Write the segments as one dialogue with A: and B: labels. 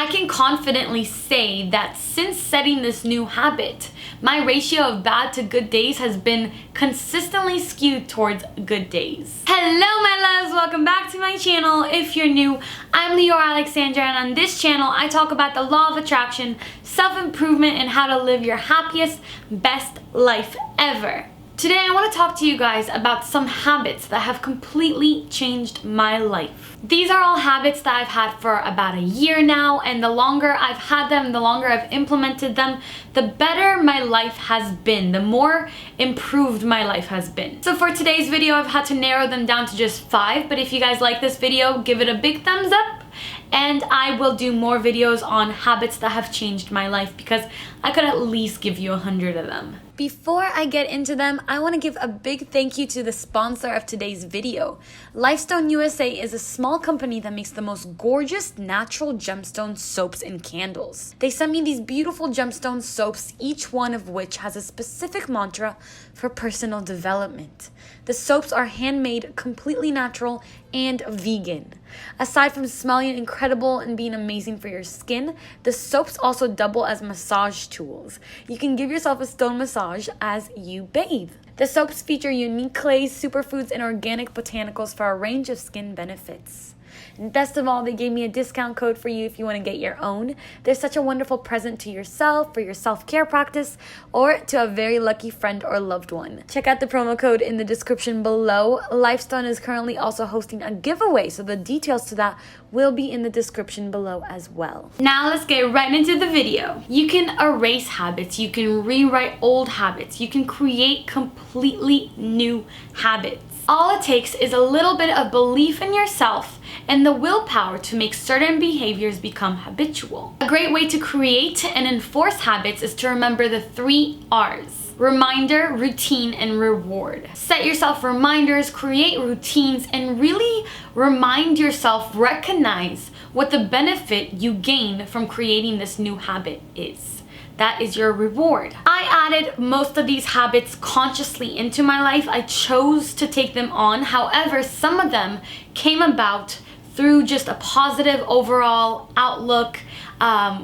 A: I can confidently say that since setting this new habit, my ratio of bad to good days has been consistently skewed towards good days. Hello my loves, welcome back to my channel. If you're new, I'm Leeor Alexandra, and on this channel I talk about the law of attraction, self-improvement, and how to live your happiest, best life ever. Today I want to talk to you guys about some habits that have completely changed my life. These are all habits that I've had for about a year now, and the longer I've had them, the longer I've implemented them, the better my life has been, the more improved my life has been. So for today's video, I've had to narrow them down to just 5, but if you guys like this video, give it a big thumbs up. And I will do more videos on habits that have changed my life because I could at least give you 100 of them. Before I get into them, I want to give a big thank you to the sponsor of today's video. Lifestone USA is a small company that makes the most gorgeous natural gemstone soaps and candles. They sent me these beautiful gemstone soaps, each one of which has a specific mantra for personal development. The soaps are handmade, completely natural, and vegan. Aside from smelling incredible and being amazing for your skin, the soaps also double as massage tools. You can give yourself a stone massage as you bathe. The soaps feature unique clays, superfoods, and organic botanicals for a range of skin benefits. And best of all, they gave me a discount code for you if you want to get your own. They're such a wonderful present to yourself, for your self-care practice, or to a very lucky friend or loved one. Check out the promo code in the description below. Lifestone is currently also hosting a giveaway, so the details to that will be in the description below as well. Now let's get right into the video. You can erase habits, you can rewrite old habits, you can create completely new habits. All it takes is a little bit of belief in yourself and the willpower to make certain behaviors become habitual. A great way to create and enforce habits is to remember the 3 R's. Reminder, routine, and reward. Set yourself reminders, create routines, and really remind yourself, recognize what the benefit you gain from creating this new habit is. That is your reward. I added most of these habits consciously into my life. I chose to take them on. However, some of them came about through just a positive overall outlook.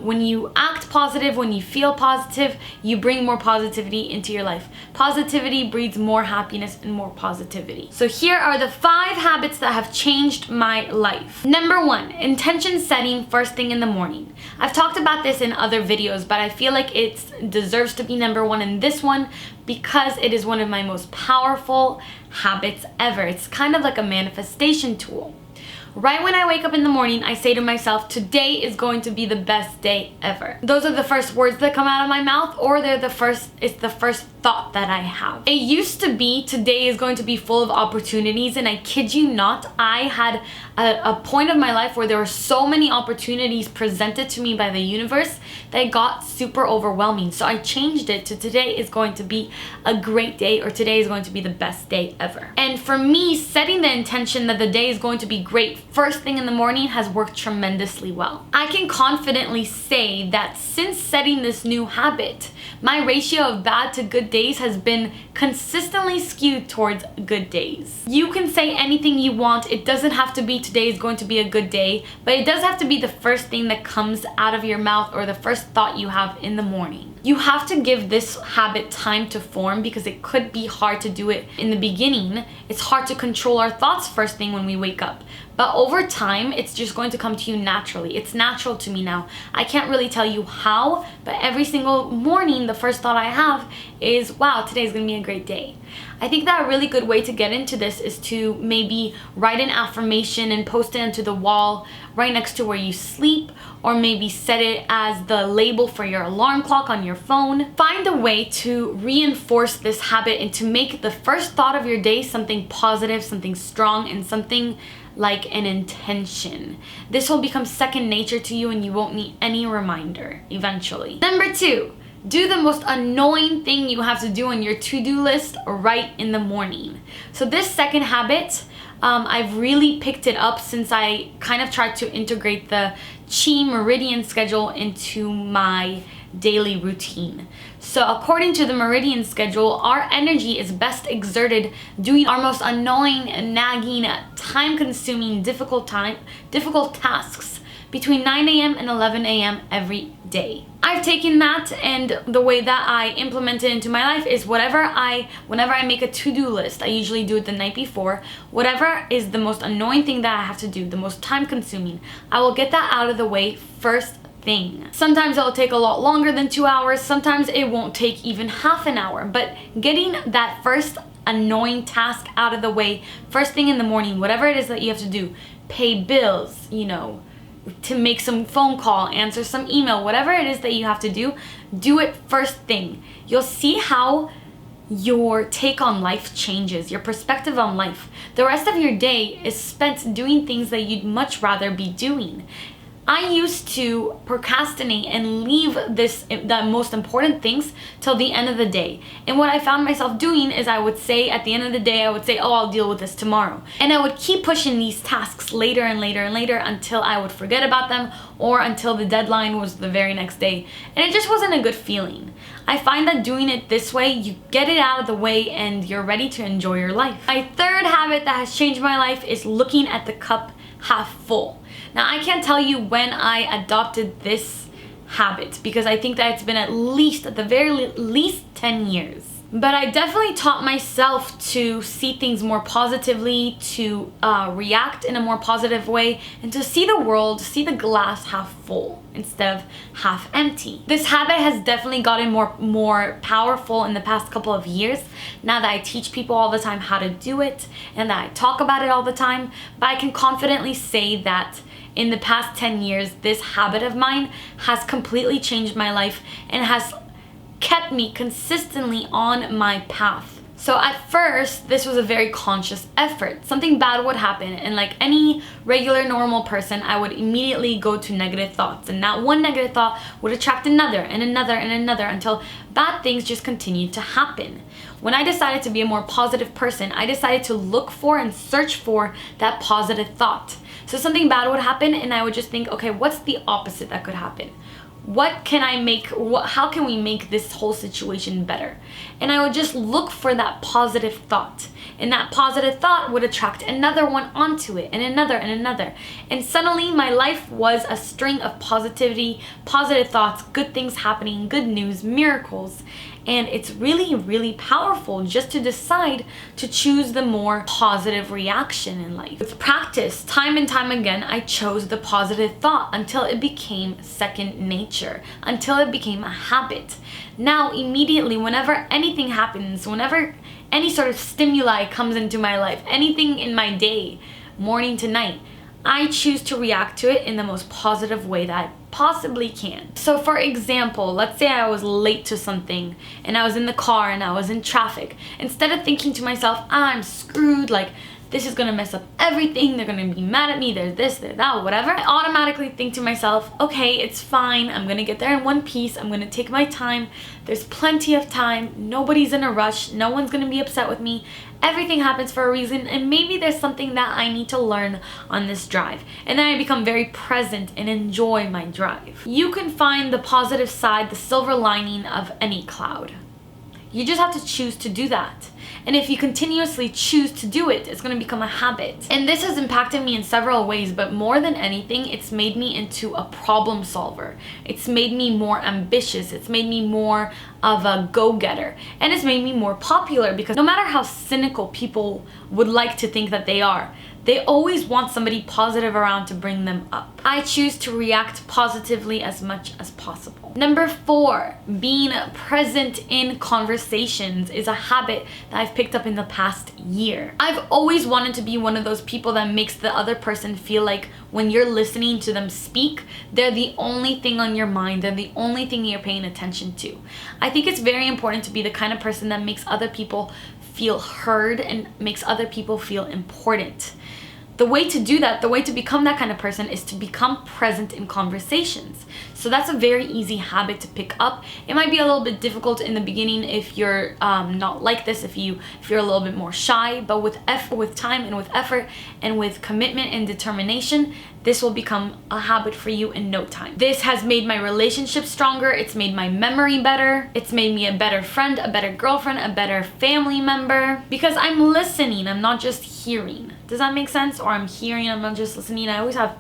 A: When you act positive, when you feel positive, you bring more positivity into your life. Positivity breeds more happiness and more positivity. So here are the 5 habits that have changed my life. Number 1, intention setting first thing in the morning. I've talked about this in other videos, but I feel like it deserves to be number 1 in this one because it is one of my most powerful habits ever. It's kind of like a manifestation tool. Right when I wake up in the morning, I say to myself, today is going to be the best day ever. Those are the first words that come out of my mouth, or it's the first thought that I have. It used to be, today is going to be full of opportunities, and I kid you not, I had a point of my life where there were so many opportunities presented to me by the universe that it got super overwhelming. So I changed it to today is going to be a great day, or today is going to be the best day ever. And for me, setting the intention that the day is going to be great first thing in the morning has worked tremendously well. I can confidently say that since setting this new habit, my ratio of bad to good days has been consistently skewed towards good days. You can say anything you want. It doesn't have to be today is going to be a good day, but it does have to be the first thing that comes out of your mouth or the first thought you have in the morning. You have to give this habit time to form because it could be hard to do it in the beginning. It's hard to control our thoughts first thing when we wake up. But over time, it's just going to come to you naturally. It's natural to me now. I can't really tell you how, but every single morning, the first thought I have is, wow, today's gonna be a great day. I think that a really good way to get into this is to maybe write an affirmation and post it onto the wall right next to where you sleep, or maybe set it as the label for your alarm clock on your phone. Find a way to reinforce this habit and to make the first thought of your day something positive, something strong, and something like an intention. This will become second nature to you and you won't need any reminder eventually. Number 2, do the most annoying thing you have to do on your to-do list right in the morning. So this second habit, I've really picked it up since I kind of tried to integrate the Chi Meridian schedule into my daily routine. So according to the Meridian schedule, our energy is best exerted doing our most annoying, nagging, time-consuming, difficult tasks between 9 a.m. and 11 a.m. every day. I've taken that, and the way that I implement it into my life is whenever I make a to-do list, I usually do it the night before. Whatever is the most annoying thing that I have to do, the most time consuming, I will get that out of the way first thing. Sometimes it'll take a lot longer than 2 hours, sometimes it won't take even half an hour, but getting that first annoying task out of the way first thing in the morning, whatever it is that you have to do, pay bills, you know, to make some phone call, answer some email, whatever it is that you have to do it first thing. You'll see how your take on life changes, your perspective on life. The rest of your day is spent doing things that you'd much rather be doing. I used to procrastinate and leave the most important things till the end of the day. And what I found myself doing is I would say at the end of the day, oh, I'll deal with this tomorrow. And I would keep pushing these tasks later and later and later until I would forget about them or until the deadline was the very next day. And it just wasn't a good feeling. I find that doing it this way, you get it out of the way and you're ready to enjoy your life. My third habit that has changed my life is looking at the cup half full. Now, I can't tell you when I adopted this habit because I think that it's been at the very least 10 years. But I definitely taught myself to see things more positively, to react in a more positive way, and to see the world, see the glass half full instead of half empty. This habit has definitely gotten more powerful in the past couple of years, now that I teach people all the time how to do it and that I talk about it all the time. But I can confidently say that in the past 10 years, this habit of mine has completely changed my life and has kept me consistently on my path. So at first, this was a very conscious effort. Something bad would happen, and like any regular normal person, I would immediately go to negative thoughts, and that one negative thought would attract another and another and another until bad things just continued to happen. When I decided to be a more positive person, I decided to look for and search for that positive thought. So something bad would happen and I would just think, okay, what's the opposite that could happen? What can I make, how can we make this whole situation better? And I would just look for that positive thought. And that positive thought would attract another one onto it, and another and another. And suddenly my life was a string of positivity, positive thoughts, good things happening, good news, miracles. And it's really, really powerful just to decide to choose the more positive reaction in life. With practice, time and time again, I chose the positive thought until it became second nature, until it became a habit. Now, immediately, whenever anything happens, whenever any sort of stimuli comes into my life, anything in my day, morning to night, I choose to react to it in the most positive way that I possibly can. So for example, let's say I was late to something and I was in the car and I was in traffic. Instead of thinking to myself, I'm screwed, like this is gonna mess up everything, they're gonna be mad at me, there's this, there's that, whatever, I automatically think to myself, okay, it's fine, I'm gonna get there in one piece, I'm gonna take my time, there's plenty of time, nobody's in a rush, no one's gonna be upset with me, everything happens for a reason, and maybe there's something that I need to learn on this drive. And then I become very present and enjoy my drive. You can find the positive side, the silver lining of any cloud. You just have to choose to do that. And if you continuously choose to do it, it's going to become a habit. And this has impacted me in several ways, but more than anything, it's made me into a problem solver. It's made me more ambitious. It's made me more of a go-getter. And it's made me more popular because no matter how cynical people would like to think that they are, they always want somebody positive around to bring them up. I choose to react positively as much as possible. Number 4, being present in conversations is a habit that I've picked up in the past year. I've always wanted to be one of those people that makes the other person feel like when you're listening to them speak, they're the only thing on your mind, they're the only thing you're paying attention to. I think it's very important to be the kind of person that makes other people feel heard and makes other people feel important. The way to do that, the way to become that kind of person is to become present in conversations. So that's a very easy habit to pick up. It might be a little bit difficult in the beginning if you're not like this, if you're a little bit more shy, but with time and with effort and with commitment and determination, this will become a habit for you in no time. This has made my relationship stronger, it's made my memory better, it's made me a better friend, a better girlfriend, a better family member, because I'm listening, I'm not just hearing. Does that make sense? Or I'm hearing, I'm not just listening. I always have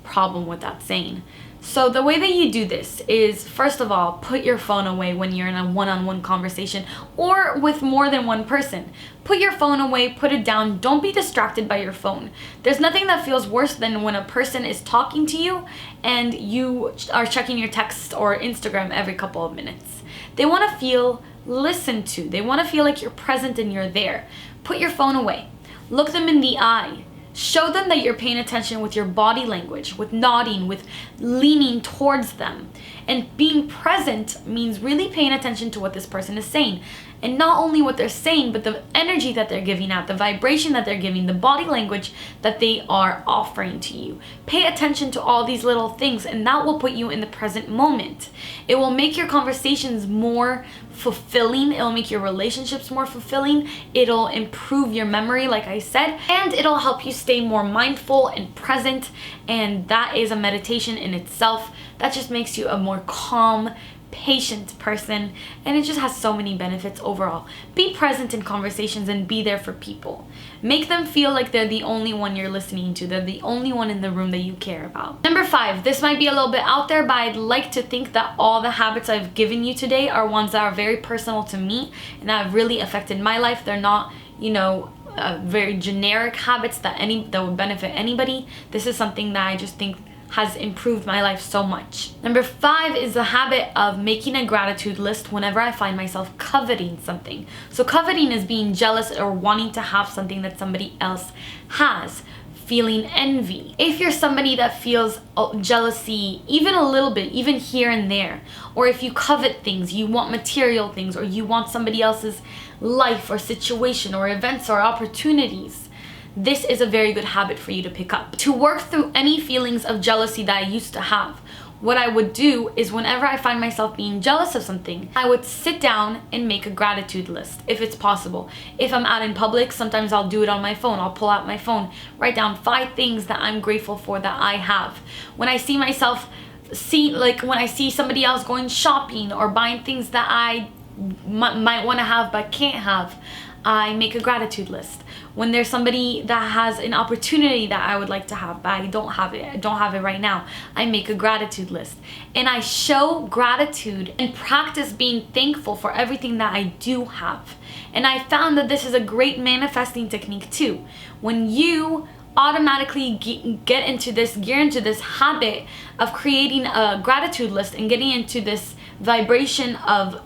A: problem with that saying. So the way that you do this is, first of all, put your phone away when you're in a one-on-one conversation or with more than one person. Put your phone away, put it down. Don't be distracted by your phone. There's nothing that feels worse than when a person is talking to you and you are checking your text or Instagram every couple of minutes. They want to feel listened to. They want to feel like you're present and you're there. Put your phone away. Look them in the eye. Show them that you're paying attention with your body language, with nodding, with leaning towards them. And being present means really paying attention to what this person is saying. And not only what they're saying, but the energy that they're giving out, the vibration that they're giving, the body language that they are offering to you. Pay attention to all these little things, and that will put you in the present moment. It will make your conversations more fulfilling. It'll make your relationships more fulfilling. It'll improve your memory, like I said, and it'll help you stay more mindful and present. And that is a meditation in itself. That just makes you a more calm, patient person, and it just has so many benefits overall. Be present in conversations and be there for people. Make them feel like they're the only one you're listening to. They're the only one in the room that you care about. Number 5, this might be a little bit out there, but I'd like to think that all the habits I've given you today are ones that are very personal to me and that have really affected my life. They're not, very generic habits that would benefit anybody. This is something that I just think has improved my life so much. Number 5 is the habit of making a gratitude list whenever I find myself coveting something. So coveting is being jealous or wanting to have something that somebody else has. Feeling envy. If you're somebody that feels jealousy even a little bit, even here and there, or if you covet things, you want material things, or you want somebody else's life or situation or events or opportunities, this is a very good habit for you to pick up. To work through any feelings of jealousy that I used to have, what I would do is whenever I find myself being jealous of something, I would sit down and make a gratitude list, if it's possible. If I'm out in public, sometimes I'll do it on my phone. I'll pull out my phone, write down 5 things that I'm grateful for that I have. When I see myself, when I see somebody else going shopping or buying things that I might want to have but can't have, I make a gratitude list. When there's somebody that has an opportunity that I would like to have, but I don't have it right now, I make a gratitude list. And I show gratitude and practice being thankful for everything that I do have. And I found that this is a great manifesting technique too. When you automatically gear into this habit of creating a gratitude list and getting into this vibration of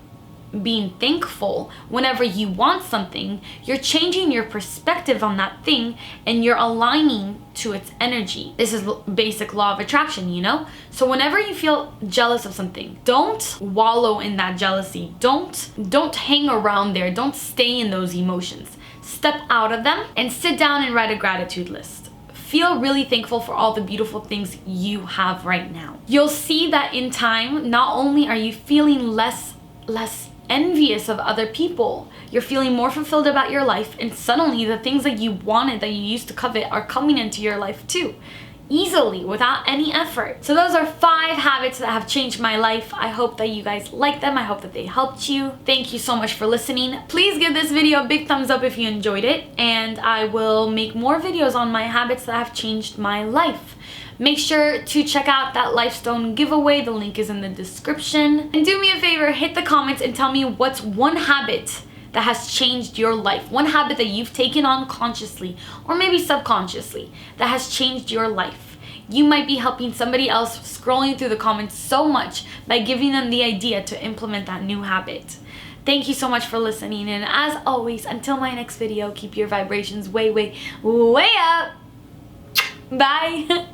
A: being thankful whenever you want something, you're changing your perspective on that thing and you're aligning to its energy. This is basic law of attraction, So whenever you feel jealous of something, don't wallow in that jealousy. Don't hang around there. Don't stay in those emotions. Step out of them and sit down and write a gratitude list. Feel really thankful for all the beautiful things you have right now. You'll see that in time, not only are you feeling less envious of other people, you're feeling more fulfilled about your life, and suddenly the things that you wanted, that you used to covet, are coming into your life too, easily, without any effort. So those are 5 habits that have changed my life. I hope that you guys like them. I hope that they helped you. Thank you so much for listening. Please give this video a big thumbs up if you enjoyed it, and I will make more videos on my habits that have changed my life. Make sure to check out that Lifestone giveaway. The link is in the description. And do me a favor, hit the comments and tell me what's one habit that has changed your life. One habit that you've taken on consciously or maybe subconsciously that has changed your life. You might be helping somebody else scrolling through the comments so much by giving them the idea to implement that new habit. Thank you so much for listening, and as always, until my next video, keep your vibrations way, way, way up. Bye.